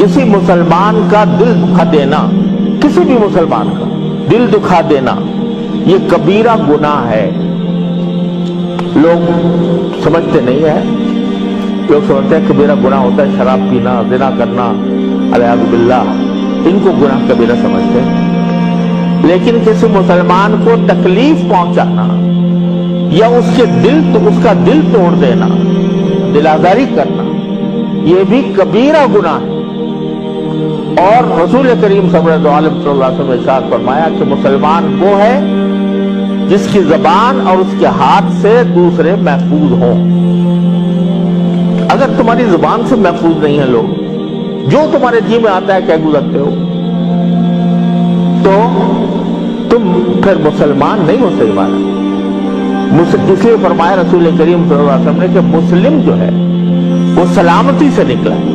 किसी मुसलमान का दिल दुखा देना, किसी भी मुसलमान का दिल दुखा देना, ये कबीरा गुनाह है। लोग समझते नहीं है, लोग समझते हैं कबीरा गुनाह होता है शराब पीना, ज़िना करना, अलियाज़ु बिल्लाह, इनको गुनाह कबीरा समझते हैं। लेकिन किसी मुसलमान को तकलीफ पहुंचाना या उसका दिल तोड़ देना, दिल आज़ारी करना, ये भी कबीरा गुनाह है। और रसूल करीम सल्लल्लाहु अलैहि वसल्लम ने इरशाद फरमाया कि मुसलमान वो है जिसकी ज़बान और उसके हाथ से दूसरे महफूज हों। अगर तुम्हारी ज़बान से महफूज नहीं है लोग, जो तुम्हारे जी में आता है कह गुजरते हो, तो तुम फिर मुसलमान नहीं हो। सही माना इसलिए फरमाया रसूल करीम सल्लल्लाहु अलैहि वसल्लम ने कि मुस्लिम जो है वो सलामती से निकला है।